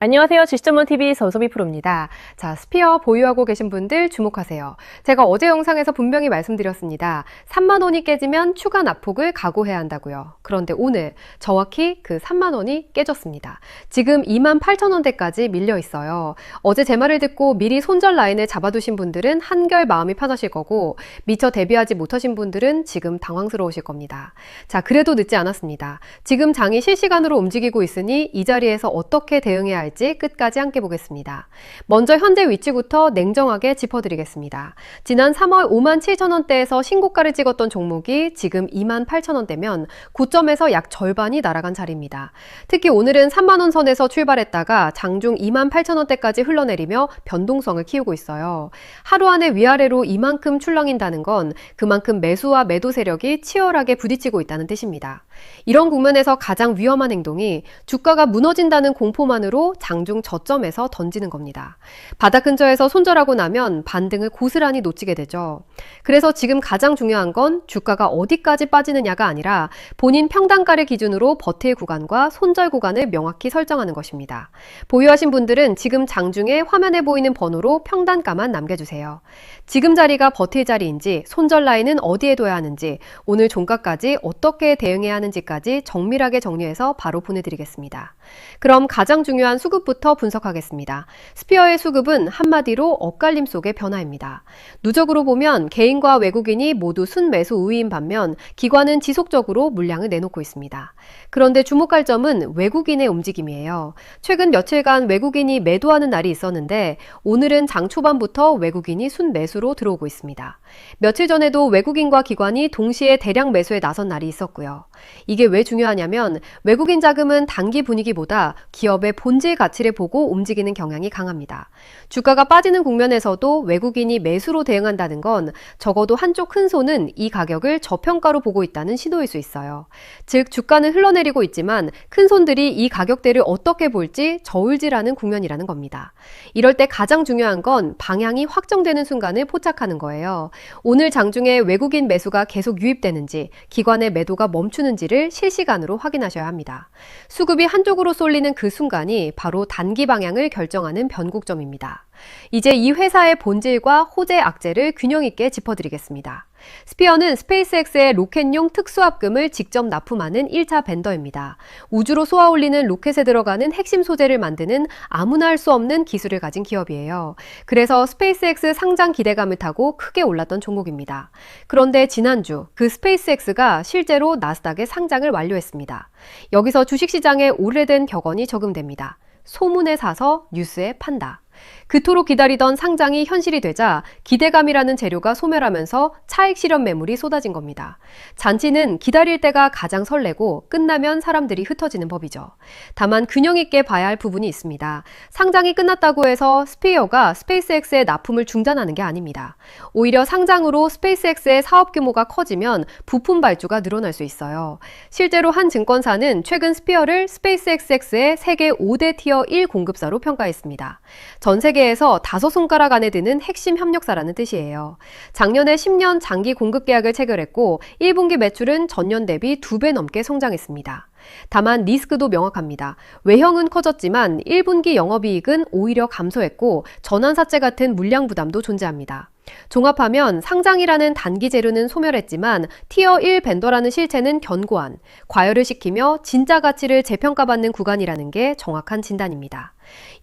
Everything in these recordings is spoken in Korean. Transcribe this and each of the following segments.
안녕하세요. 주식전문TV 전소미 프로입니다. 자, 스피어 보유하고 계신 분들 주목하세요. 제가 어제 영상에서 분명히 말씀드렸습니다. 3만 원이 깨지면 추가 납폭을 각오해야 한다고요. 그런데 오늘 정확히 그 3만 원이 깨졌습니다. 지금 2만 8천 원대까지 밀려 있어요. 어제 제 말을 듣고 미리 손절 라인을 잡아두신 분들은 한결 마음이 편하실 거고 미처 대비하지 못하신 분들은 지금 당황스러우실 겁니다. 자, 그래도 늦지 않았습니다. 지금 장이 실시간으로 움직이고 있으니 이 자리에서 어떻게 대응해야 할지 끝까지 함께 보겠습니다. 먼저 현재 위치부터 냉정하게 짚어드리겠습니다. 지난 3월 5만 7천 원대에서 신고가를 찍었던 종목이 지금 2만 8천 원대면 고점에서 약 절반이 날아간 자리입니다. 특히 오늘은 3만 원 선에서 출발했다가 장중 2만 8천 원대까지 흘러내리며 변동성을 키우고 있어요. 하루 안에 위아래로 이만큼 출렁인다는 건 그만큼 매수와 매도 세력이 치열하게 부딪히고 있다는 뜻입니다. 이런 국면에서 가장 위험한 행동이 주가가 무너진다는 공포만으로 장중 저점에서 던지는 겁니다. 바닥 근처에서 손절하고 나면 반등을 고스란히 놓치게 되죠. 그래서 지금 가장 중요한 건 주가가 어디까지 빠지느냐가 아니라 본인 평단가를 기준으로 버틸 구간과 손절 구간을 명확히 설정하는 것입니다. 보유하신 분들은 지금 장중에 화면에 보이는 번호로 평단가만 남겨주세요. 지금 자리가 버틸 자리인지 손절 라인은 어디에 둬야 하는지 오늘 종가까지 어떻게 대응해야 하는지까지 정밀하게 정리해서 바로 보내드리겠습니다. 그럼 가장 중요한 수급부터 분석하겠습니다. 스피어의 수급은 한마디로 엇갈림 속의 변화입니다. 누적으로 보면 개인과 외국인이 모두 순매수 우위인 반면 기관은 지속적으로 물량을 내놓고 있습니다. 그런데 주목할 점은 외국인의 움직임이에요. 최근 며칠간 외국인이 매도하는 날이 있었는데 오늘은 장 초반부터 외국인이 순매수로 들어오고 있습니다. 며칠 전에도 외국인과 기관이 동시에 대량 매수에 나선 날이 있었고요. 이게 왜 중요하냐면 외국인 자금은 단기 분위기보다 기업의 본질 가치를 보고 움직이는 경향이 강합니다. 주가가 빠지는 국면에서도 외국인이 매수로 대응한다는 건 적어도 한쪽 큰 손은 이 가격을 저평가로 보고 있다는 신호일 수 있어요. 즉 주가는 흘러내리고 있지만 큰 손들이 이 가격대를 어떻게 볼지 저울질하는 국면이라는 겁니다. 이럴 때 가장 중요한 건 방향이 확정되는 순간을 포착하는 거예요. 오늘 장중에 외국인 매수가 계속 유입되는지 기관의 매도가 멈추는지를 실시간으로 확인하셔야 합니다. 수급이 한쪽으로 쏠리는 그 순간이 바로 단기 방향을 결정하는 변곡점입니다. 이제 이 회사의 본질과 호재 악재를 균형 있게 짚어드리겠습니다. 스피어는 스페이스X의 로켓용 특수합금을 직접 납품하는 1차 벤더입니다. 우주로 쏘아 올리는 로켓에 들어가는 핵심 소재를 만드는 아무나 할 수 없는 기술을 가진 기업이에요. 그래서 스페이스X 상장 기대감을 타고 크게 올랐던 종목입니다. 그런데 지난주 그 스페이스X가 실제로 나스닥에 상장을 완료했습니다. 여기서 주식시장에 오래된 격언이 적용됩니다. 소문에 사서 뉴스에 판다. 그토록 기다리던 상장이 현실이 되자 기대감이라는 재료가 소멸하면서 차익 실현 매물이 쏟아진 겁니다. 잔치는 기다릴 때가 가장 설레고 끝나면 사람들이 흩어지는 법이죠. 다만 균형 있게 봐야 할 부분이 있습니다. 상장이 끝났다고 해서 스피어가 스페이스X의 납품을 중단하는 게 아닙니다. 오히려 상장으로 스페이스X의 사업 규모가 커지면 부품 발주가 늘어날 수 있어요. 실제로 한 증권사는 최근 스피어를 스페이스X의 세계 5대 티어 1 공급사로 평가했습니다. 전 세계에서 5손가락 안에 드는 핵심 협력사라는 뜻이에요. 작년에 10년 장기 공급 계약을 체결했고 1분기 매출은 전년 대비 2배 넘게 성장했습니다. 다만 리스크도 명확합니다. 외형은 커졌지만 1분기 영업이익은 오히려 감소했고 전환사채 같은 물량 부담도 존재합니다. 종합하면 상장이라는 단기 재료는 소멸했지만 티어 1 벤더라는 실체는 견고한, 과열을 시키며 진짜 가치를 재평가받는 구간이라는 게 정확한 진단입니다.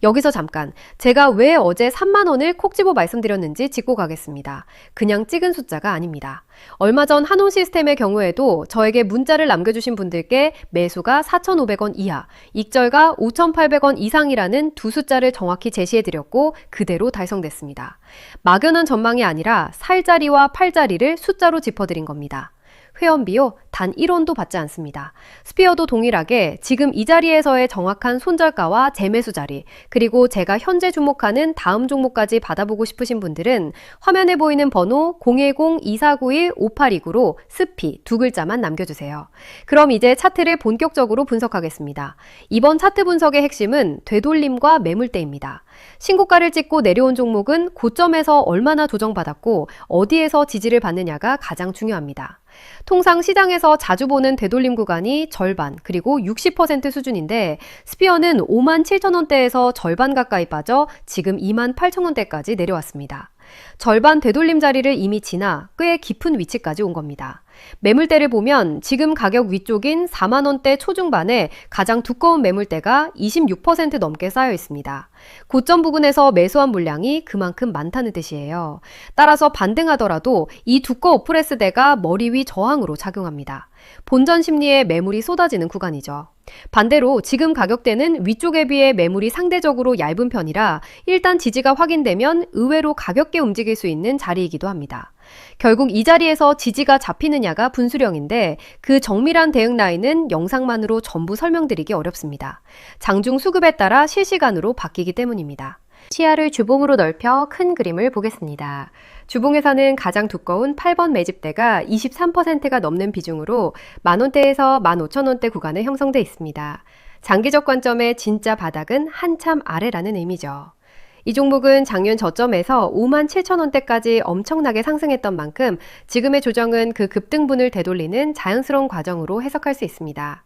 여기서 잠깐 제가 왜 어제 3만 원을 콕 집어 말씀드렸는지 짚고 가겠습니다. 그냥 찍은 숫자가 아닙니다. 얼마 전 한온시스템의 경우에도 저에게 문자를 남겨주신 분들께 매수가 4,500원 이하, 익절가 5,800원 이상이라는 두 숫자를 정확히 제시해드렸고 그대로 달성됐습니다. 막연한 전망이 아니라 살자리와 팔자리를 숫자로 짚어드린 겁니다. 회원비요? 단 1원도 받지 않습니다. 스피어도 동일하게 지금 이 자리에서의 정확한 손절가와 재매수 자리, 그리고 제가 현재 주목하는 다음 종목까지 받아보고 싶으신 분들은 화면에 보이는 번호 010-2491-5829로 스피 두 글자만 남겨주세요. 그럼 이제 차트를 본격적으로 분석하겠습니다. 이번 차트 분석의 핵심은 되돌림과 매물대입니다. 신고가를 찍고 내려온 종목은 고점에서 얼마나 조정받았고 어디에서 지지를 받느냐가 가장 중요합니다. 통상 시장에서 자주 보는 되돌림 구간이 절반 그리고 60% 수준인데 스피어는 5만 7천 원대에서 절반 가까이 빠져 지금 2만 8천 원대까지 내려왔습니다. 절반 되돌림 자리를 이미 지나 꽤 깊은 위치까지 온 겁니다. 매물대를 보면 지금 가격 위쪽인 4만 원대 초중반에 가장 두꺼운 매물대가 26% 넘게 쌓여 있습니다. 고점 부근에서 매수한 물량이 그만큼 많다는 뜻이에요. 따라서 반등하더라도 이 두꺼운 프레스대가 머리 위 저항으로 작용합니다. 본전 심리에 매물이 쏟아지는 구간이죠. 반대로 지금 가격대는 위쪽에 비해 매물이 상대적으로 얇은 편이라 일단 지지가 확인되면 의외로 가볍게 움직일 수 있는 자리이기도 합니다. 결국 이 자리에서 지지가 잡히느냐가 분수령인데 그 정밀한 대응 라인은 영상만으로 전부 설명드리기 어렵습니다. 장중 수급에 따라 실시간으로 바뀌기 때문입니다. 시야를 주봉으로 넓혀 큰 그림을 보겠습니다. 주봉에서는 가장 두꺼운 8번 매집대가 23%가 넘는 비중으로 만원대에서 15,000원대 구간에 형성돼 있습니다. 장기적 관점의 진짜 바닥은 한참 아래라는 의미죠. 이 종목은 작년 저점에서 5만 7천 원대까지 엄청나게 상승했던 만큼 지금의 조정은 그 급등분을 되돌리는 자연스러운 과정으로 해석할 수 있습니다.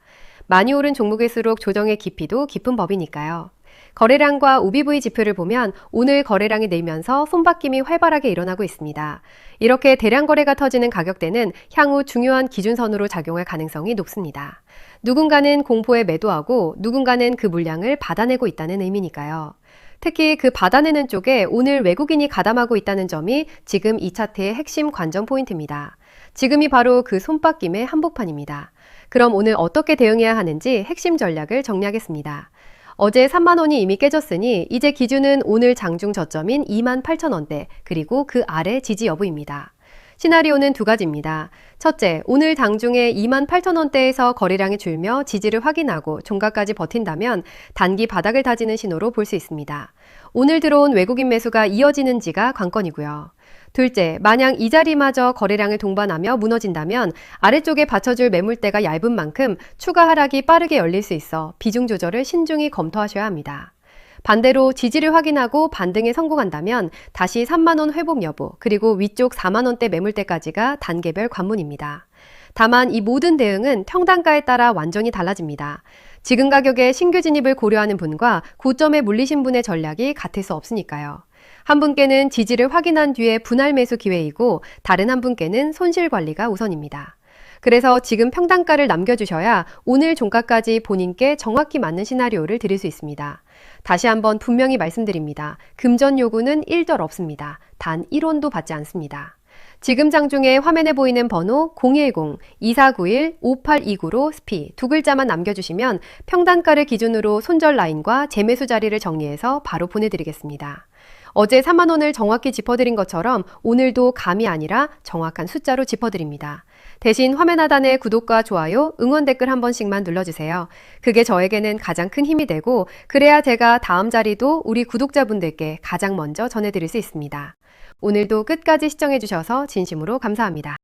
많이 오른 종목일수록 조정의 깊이도 깊은 법이니까요. 거래량과 OBV 지표를 보면 오늘 거래량이 늘면서 손바뀜이 활발하게 일어나고 있습니다. 이렇게 대량 거래가 터지는 가격대는 향후 중요한 기준선으로 작용할 가능성이 높습니다. 누군가는 공포에 매도하고 누군가는 그 물량을 받아내고 있다는 의미니까요. 특히 그 받아내는 쪽에 오늘 외국인이 가담하고 있다는 점이 지금 이 차트의 핵심 관전 포인트입니다. 지금이 바로 그 손바뀜의 한복판입니다. 그럼 오늘 어떻게 대응해야 하는지 핵심 전략을 정리하겠습니다. 어제 3만 원이 이미 깨졌으니 이제 기준은 오늘 장중 저점인 2만 8천 원대 그리고 그 아래 지지 여부입니다. 시나리오는 두 가지입니다. 첫째, 오늘 장중에 2만 8천 원대에서 거래량이 줄며 지지를 확인하고 종가까지 버틴다면 단기 바닥을 다지는 신호로 볼 수 있습니다. 오늘 들어온 외국인 매수가 이어지는지가 관건이고요. 둘째, 만약 이 자리마저 거래량을 동반하며 무너진다면 아래쪽에 받쳐줄 매물대가 얇은 만큼 추가 하락이 빠르게 열릴 수 있어 비중 조절을 신중히 검토하셔야 합니다. 반대로 지지를 확인하고 반등에 성공한다면 다시 3만 원 회복 여부 그리고 위쪽 4만 원대 매물대까지가 단계별 관문입니다. 다만 이 모든 대응은 평단가에 따라 완전히 달라집니다. 지금 가격에 신규 진입을 고려하는 분과 고점에 물리신 분의 전략이 같을 수 없으니까요. 한 분께는 지지를 확인한 뒤에 분할 매수 기회이고 다른 한 분께는 손실 관리가 우선입니다. 그래서 지금 평단가를 남겨주셔야 오늘 종가까지 본인께 정확히 맞는 시나리오를 드릴 수 있습니다. 다시 한번 분명히 말씀드립니다. 금전 요구는 1절 없습니다. 단 1원도 받지 않습니다. 지금 장중에 화면에 보이는 번호 010-2491-5829로 스피 두 글자만 남겨주시면 평단가를 기준으로 손절 라인과 재매수 자리를 정리해서 바로 보내드리겠습니다. 어제 3만 원을 정확히 짚어드린 것처럼 오늘도 감이 아니라 정확한 숫자로 짚어드립니다. 대신 화면 하단에 구독과 좋아요, 응원 댓글 한 번씩만 눌러주세요. 그게 저에게는 가장 큰 힘이 되고 그래야 제가 다음 자리도 우리 구독자분들께 가장 먼저 전해드릴 수 있습니다. 오늘도 끝까지 시청해주셔서 진심으로 감사합니다.